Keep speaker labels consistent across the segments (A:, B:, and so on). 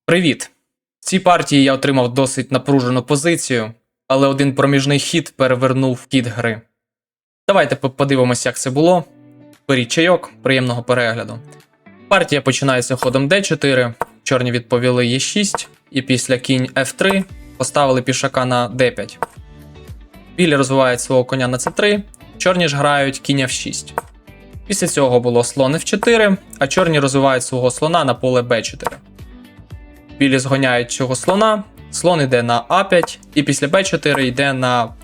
A: Привіт! В цій партії я отримав досить напружену позицію, але один проміжний хід перевернув хід гри. Давайте подивимося, як це було. Беріть чайок, приємного перегляду. Партія починається ходом d4, чорні відповіли e6, і після кінь f3 поставили пішака на d5. Білі розвивають свого коня на c3, чорні ж грають кінь f6. Після цього було слон f4, а чорні розвивають свого слона на поле b4. Білі згоняють цього слона, слон йде на А5, і після Б4 йде на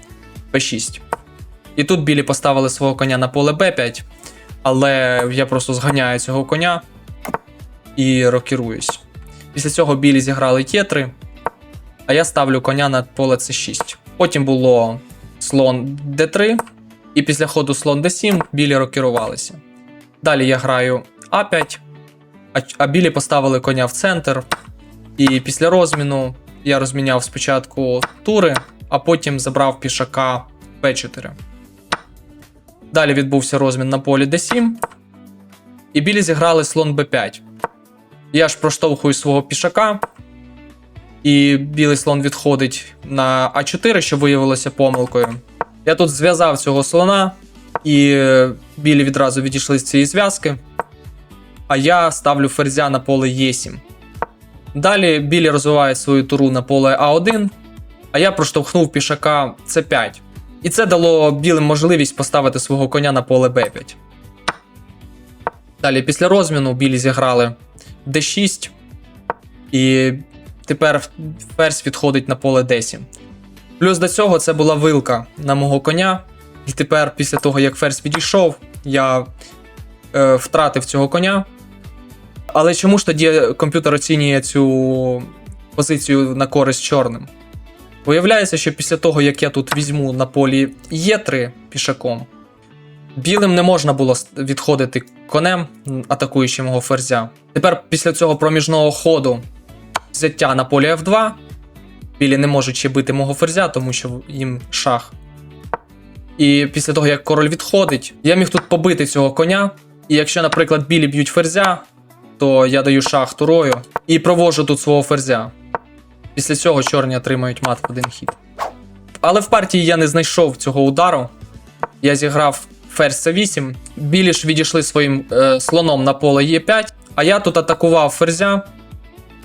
A: Б6. І тут білі поставили свого коня на поле Б5, але я просто зганяю цього коня і рокіруюсь. Після цього білі зіграли Е3, а я ставлю коня на поле С6. Потім було слон Д3, і після ходу слон Д7 білі рокірувалися. Далі я граю А5, а білі поставили коня в центр. І після розміну я розміняв спочатку тури, а потім забрав пішака Б4. Далі відбувся розмін на полі d7, і білі зіграли слон Б5. Я ж проштовхую свого пішака, і білий слон відходить на А4, що виявилося помилкою. Я тут зв'язав цього слона, і білі відразу відійшли з цієї зв'язки, а я ставлю ферзя на поле Е7. Далі білі розвивають свою туру на поле А1, а я проштовхнув пішака С5. І це дало білим можливість поставити свого коня на поле Б5. Далі після розміну білі зіграли Д6, і тепер ферзь відходить на поле Д7. Плюс до цього це була вилка на мого коня, і тепер після того, як ферзь відійшов, я втратив цього коня. Але чому ж тоді комп'ютер оцінює цю позицію на користь чорним? Виявляється, що після того, як я тут візьму на полі Е3 пішаком, білим не можна було відходити конем, атакуючи мого ферзя. Тепер після цього проміжного ходу взяття на полі F2, білі не можуть ще бити мого ферзя, тому що їм шах. І після того, як король відходить, я міг тут побити цього коня, і якщо, наприклад, білі б'ють ферзя, то я даю шах турою і провожу тут свого ферзя. Після цього чорні отримають мат в один хід. Але в партії я не знайшов цього удару. Я зіграв ферзь С8, білі ж відійшли своїм слоном на поле Е5, а я тут атакував ферзя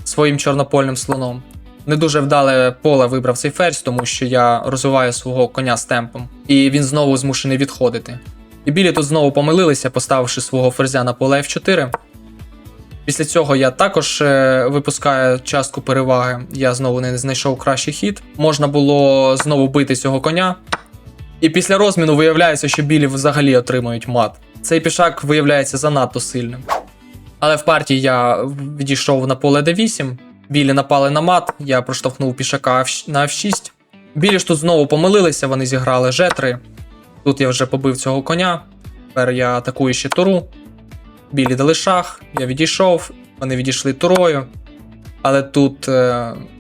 A: своїм чорнопольним слоном. Не дуже вдале поле вибрав цей ферзь, тому що я розвиваю свого коня з темпом. І він знову змушений відходити. І білі тут знову помилилися, поставивши свого ферзя на поле F4. Після цього я також випускаю частку переваги, я знову не знайшов кращий хід. Можна було знову бити цього коня. І після розміну виявляється, що білі взагалі отримують мат. Цей пішак виявляється занадто сильним. Але в партії я відійшов на поле d8, білі напали на мат, я проштовхнув пішака на f6. Білі ж тут знову помилилися, вони зіграли g3. Тут я вже побив цього коня, тепер я атакую ще туру. Білі дали шах, я відійшов, вони відійшли турою. Але тут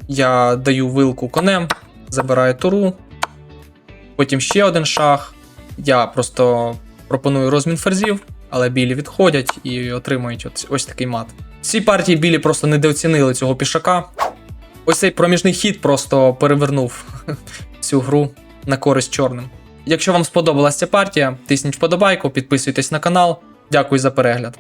A: я даю вилку конем, забираю туру. Потім ще один шах. Я просто пропоную розмін ферзів, але білі відходять і отримують ось такий мат. В цій партії білі просто недооцінили цього пішака. Ось цей проміжний хід просто перевернув цю гру на користь чорним. Якщо вам сподобалася ця партія, тисніть вподобайку, підписуйтесь на канал. Дякую за перегляд.